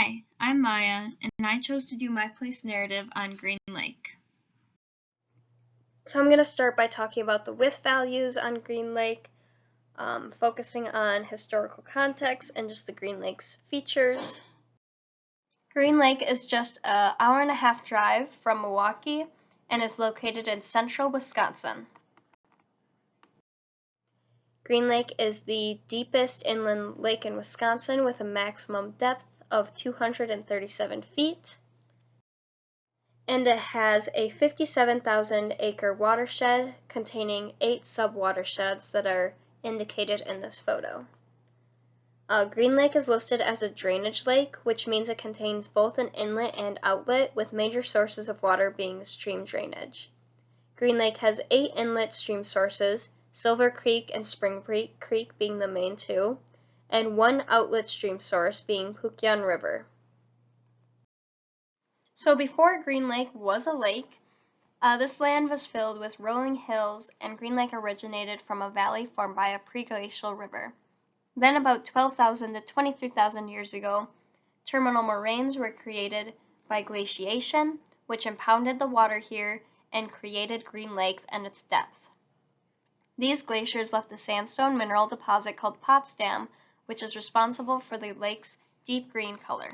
Hi, I'm Maya, and I chose to do my place narrative on Green Lake. So I'm going to start by talking about the width values on Green Lake, focusing on historical context and just the Green Lake's features. Green Lake is just an hour-and-a-half drive from Milwaukee and is located in central Wisconsin. Green Lake is the deepest inland lake in Wisconsin with a maximum depth of 237 feet. And it has a 57,000 acre watershed containing 8 sub-watersheds that are indicated in this photo. Green Lake is listed as a drainage lake, which means it contains both an inlet and outlet, with major sources of water being stream drainage. Green Lake has 8 inlet stream sources, Silver Creek and Spring Creek being the main two, and 1 outlet stream source being Pukyan River. So before Green Lake was a lake, this land was filled with rolling hills, and Green Lake originated from a valley formed by a preglacial river. Then about 12,000 to 23,000 years ago, terminal moraines were created by glaciation, which impounded the water here and created Green Lake and its depth. These glaciers left a sandstone mineral deposit called Potsdam, which is responsible for the lake's deep green color.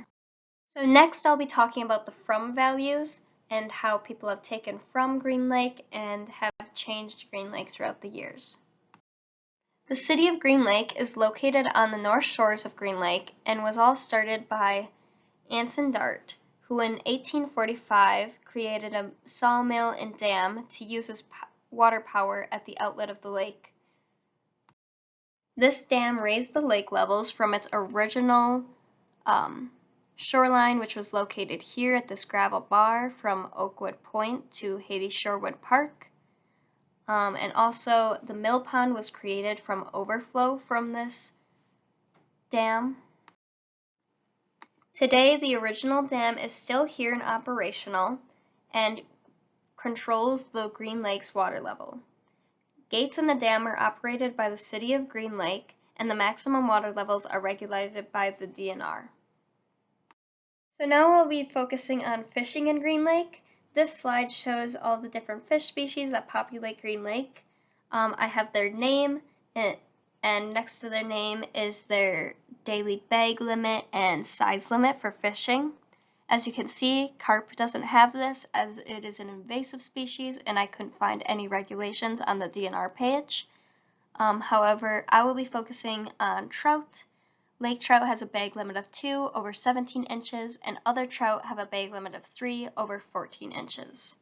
So next I'll be talking about the from values and how people have taken from Green Lake and have changed Green Lake throughout the years. The city of Green Lake is located on the north shores of Green Lake and was all started by Anson Dart, who in 1845 created a sawmill and dam to use as water power at the outlet of the lake. This dam raised the lake levels from its original shoreline, which was located here at this gravel bar from Oakwood Point to Haiti Shorewood Park. And also the mill pond was created from overflow from this dam. Today the original dam is still here and operational and controls the Green Lake's water level. Gates in the dam are operated by the city of Green Lake, and the maximum water levels are regulated by the DNR. So now we'll be focusing on fishing in Green Lake. This slide shows all the different fish species that populate Green Lake. I have their name, and next to their name is their daily bag limit and size limit for fishing. As you can see, carp doesn't have this as it is an invasive species, and I couldn't find any regulations on the DNR page. However, I will be focusing on trout. Lake trout has a bag limit of 2 over 17 inches, and other trout have a bag limit of 3 over 14 inches.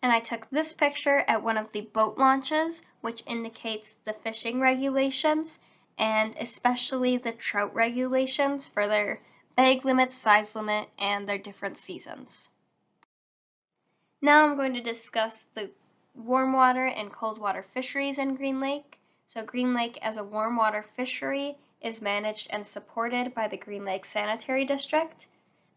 And I took this picture at one of the boat launches, which indicates the fishing regulations, and especially the trout regulations for their bag limit, size limit, and their different seasons. Now I'm going to discuss the warm water and cold water fisheries in Green Lake. So Green Lake as a warm water fishery is managed and supported by the Green Lake Sanitary District.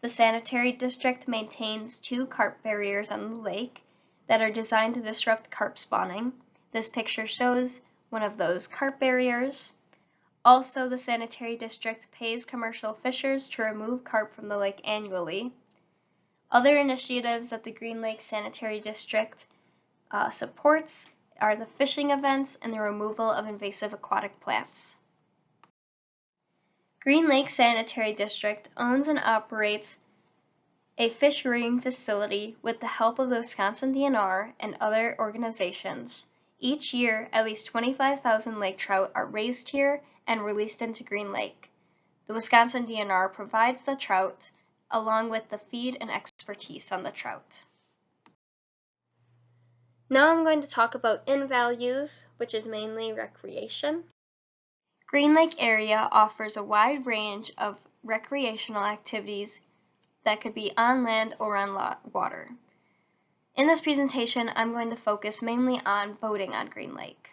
The Sanitary District maintains 2 carp barriers on the lake that are designed to disrupt carp spawning. This picture shows one of those carp barriers. Also, the Sanitary District pays commercial fishers to remove carp from the lake annually. Other initiatives that the Green Lake Sanitary District supports are the fishing events and the removal of invasive aquatic plants. Green Lake Sanitary District owns and operates a fish rearing facility with the help of the Wisconsin DNR and other organizations. Each year, at least 25,000 lake trout are raised here and released into Green Lake. The Wisconsin DNR provides the trout along with the feed and expertise on the trout. Now I'm going to talk about in values, which is mainly recreation. Green Lake area offers a wide range of recreational activities that could be on land or on water. In this presentation, I'm going to focus mainly on boating on Green Lake.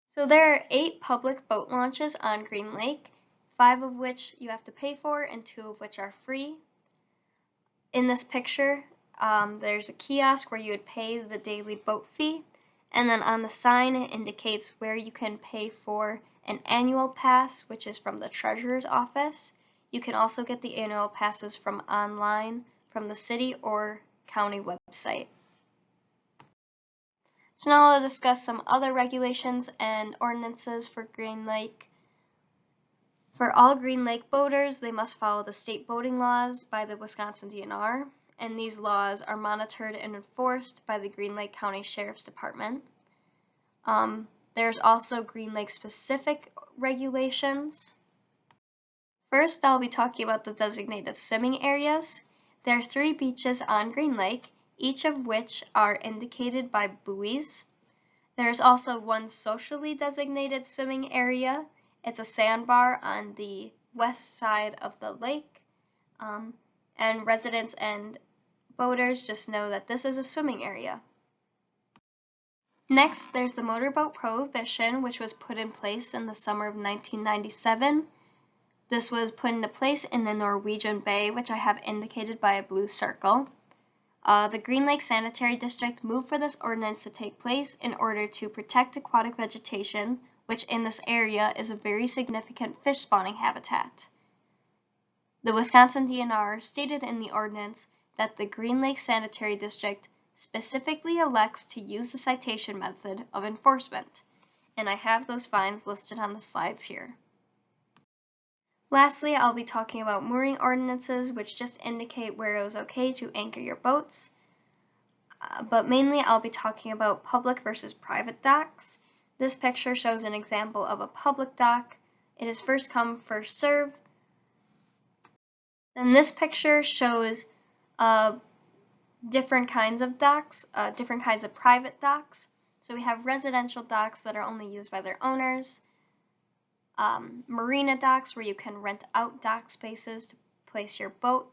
So there are 8 public boat launches on Green Lake, 5 of which you have to pay for and 2 of which are free. In this picture, there's a kiosk where you would pay the daily boat fee, and then on the sign it indicates where you can pay for an annual pass, which is from the treasurer's office. You can also get the annual passes from online from the city or county website. So now I'll discuss some other regulations and ordinances for Green Lake. For all Green Lake boaters, they must follow the state boating laws by the Wisconsin DNR, and these laws are monitored and enforced by the Green Lake County Sheriff's Department. There's also Green Lake specific regulations. First, I'll be talking about the designated swimming areas. There are 3 beaches on Green Lake, each of which are indicated by buoys. There's also one socially designated swimming area. It's a sandbar on the west side of the lake, and residents and boaters just know that this is a swimming area. Next, there's the motorboat prohibition, which was put in place in the summer of 1997. This was put into place in the Norwegian Bay, which I have indicated by a blue circle. The Green Lake Sanitary District moved for this ordinance to take place in order to protect aquatic vegetation, which in this area is a very significant fish spawning habitat. The Wisconsin DNR stated in the ordinance that the Green Lake Sanitary District specifically elects to use the citation method of enforcement, and I have those fines listed on the slides here. Lastly, I'll be talking about mooring ordinances, which just indicate where it is okay to anchor your boats, but mainly I'll be talking about public versus private docks. This picture shows an example of a public dock. It is first come, first serve. Then this picture shows different kinds of docks, different kinds of private docks. So we have residential docks that are only used by their owners, marina docks where you can rent out dock spaces to place your boat,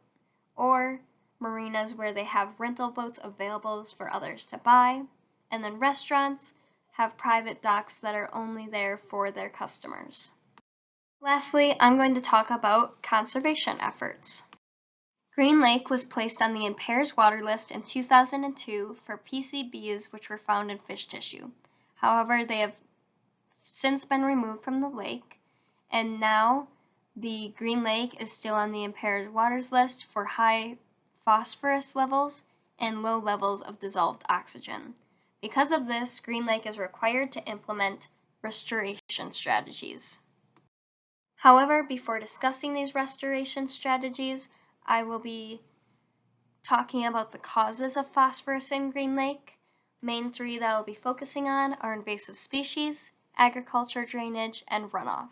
or marinas where they have rental boats available for others to buy, and then restaurants have private docks that are only there for their customers. Lastly, I'm going to talk about conservation efforts. Green Lake was placed on the Impairs Water List in 2002 for PCBs which were found in fish tissue. However, they have since been removed from the lake, and now the Green Lake is still on the Impaired Waters List for high phosphorus levels and low levels of dissolved oxygen. Because of this, Green Lake is required to implement restoration strategies. However, before discussing these restoration strategies, I will be talking about the causes of phosphorus in Green Lake. Main 3 that I'll be focusing on are invasive species, agriculture drainage, and runoff.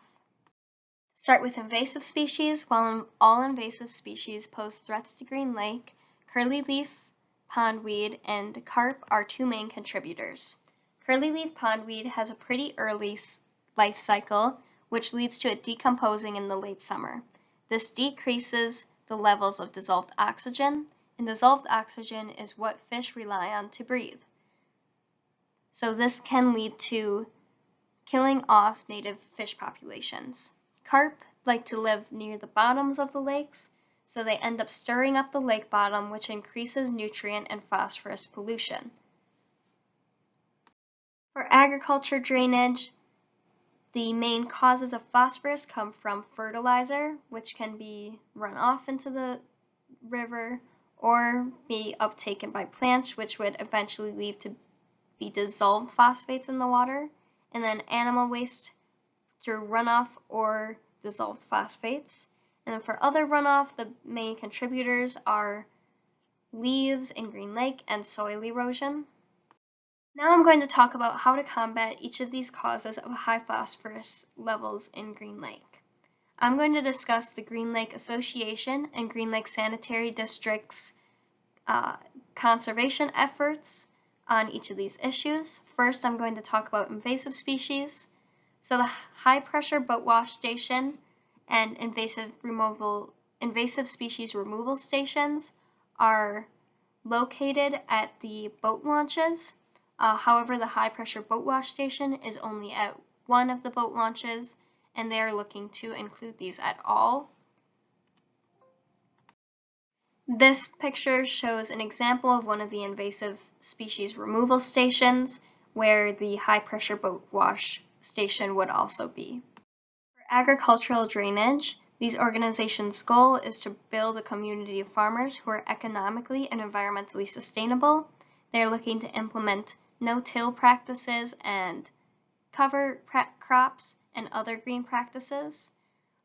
Start with invasive species. While all invasive species pose threats to Green Lake, curly-leaf pondweed and carp are 2 main contributors. Curly-leaf pondweed has a pretty early life cycle, which leads to it decomposing in the late summer. This decreases the levels of dissolved oxygen, and dissolved oxygen is what fish rely on to breathe. So this can lead to killing off native fish populations. Carp like to live near the bottoms of the lakes, so they end up stirring up the lake bottom, which increases nutrient and phosphorus pollution. For agriculture drainage, the main causes of phosphorus come from fertilizer, which can be run off into the river or be uptaken by plants, which would eventually lead to be dissolved phosphates in the water, and then animal waste through runoff or dissolved phosphates. And then for other runoff, the main contributors are leaves in Green Lake and soil erosion. Now I'm going to talk about how to combat each of these causes of high phosphorus levels in Green Lake. I'm going to discuss the Green Lake Association and Green Lake Sanitary District's conservation efforts on each of these issues. First, I'm going to talk about invasive species. So the high pressure boat wash station and invasive species removal stations are located at the boat launches. However, the high pressure boat wash station is only at one of the boat launches, and they are looking to include these at all. This picture shows an example of one of the invasive species removal stations where the high pressure boat wash station would also be. For agricultural drainage, These organizations' goal is to build a community of farmers who are economically and environmentally sustainable. They're looking to implement no-till practices and cover crops and other green practices.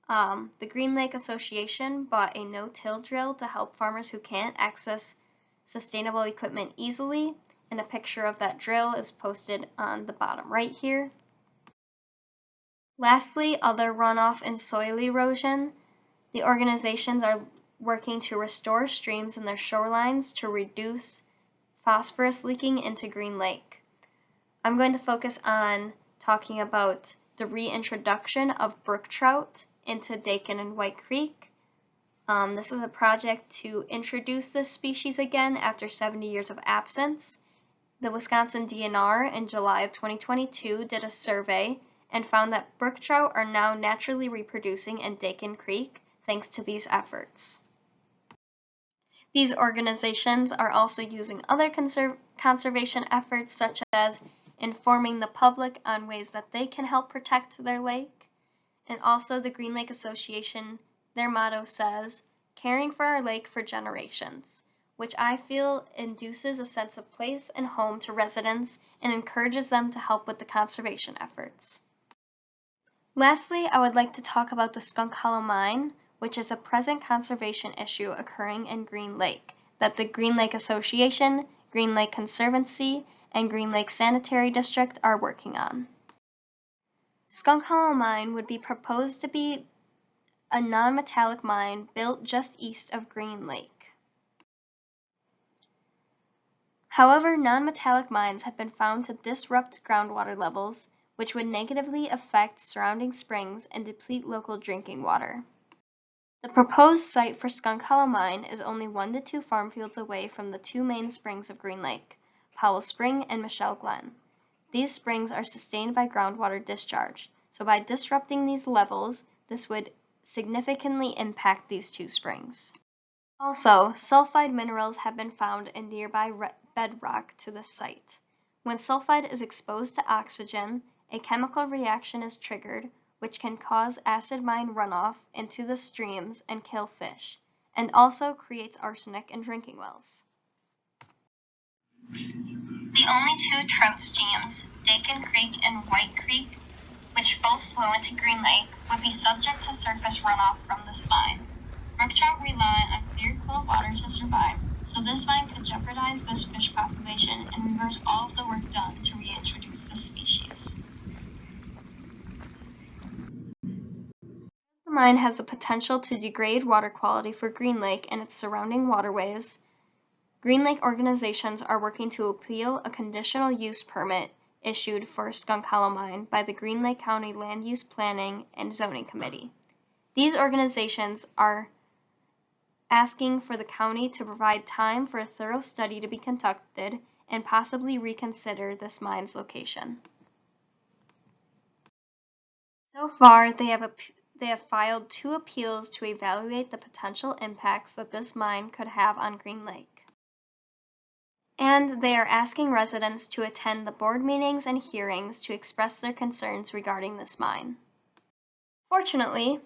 The Green Lake Association bought a no-till drill to help farmers who can't access sustainable equipment easily, and a picture of that drill is posted on the bottom right here. Lastly, other runoff and soil erosion. The organizations are working to restore streams in their shorelines to reduce phosphorus leaking into Green Lake. I'm going to focus on talking about the reintroduction of brook trout into Dakin and White Creek. This is a project to introduce this species again after 70 years of absence. The Wisconsin DNR in July of 2022 did a survey and found that brook trout are now naturally reproducing in Dakin Creek thanks to these efforts. These organizations are also using other conservation efforts, such as informing the public on ways that they can help protect their lake. And also the Green Lake Association, their motto says, "Caring for our lake for generations," which I feel induces a sense of place and home to residents and encourages them to help with the conservation efforts. Lastly, I would like to talk about the Skunk Hollow Mine, which is a present conservation issue occurring in Green Lake that the Green Lake Association, Green Lake Conservancy, and Green Lake Sanitary District are working on. Skunk Hollow Mine would be proposed to be a non-metallic mine built just east of Green Lake. However, non-metallic mines have been found to disrupt groundwater levels, which would negatively affect surrounding springs and deplete local drinking water. The proposed site for Skunk Hollow Mine is only 1 to 2 farm fields away from the 2 main springs of Green Lake, Powell Spring and Michelle Glen. These springs are sustained by groundwater discharge, so by disrupting these levels, this would significantly impact these 2 springs. Also, sulfide minerals have been found in nearby bedrock to this site. When sulfide is exposed to oxygen, a chemical reaction is triggered, which can cause acid mine runoff into the streams and kill fish, and also creates arsenic in drinking wells. The only 2 trout streams, Dakin Creek and White Creek, which both flow into Green Lake, would be subject to surface runoff from this mine. Brook trout rely on clear, cool water to survive, so this mine could jeopardize this fish population and reverse all of the work done to reintroduce this species. The mine has the potential to degrade water quality for Green Lake and its surrounding waterways. Green Lake organizations are working to appeal a conditional use permit issued for Skunk Hollow Mine by the Green Lake County Land Use Planning and Zoning Committee. These organizations are asking for the county to provide time for a thorough study to be conducted and possibly reconsider this mine's location. So far, they have filed 2 appeals to evaluate the potential impacts that this mine could have on Green Lake. And they are asking residents to attend the board meetings and hearings to express their concerns regarding this mine. Fortunately,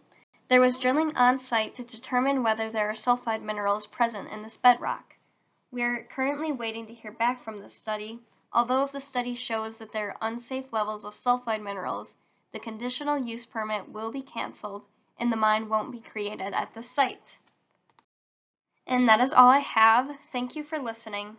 there was drilling on site to determine whether there are sulfide minerals present in this bedrock. We are currently waiting to hear back from this study, although if the study shows that there are unsafe levels of sulfide minerals, the conditional use permit will be canceled and the mine won't be created at this site. And that is all I have. Thank you for listening.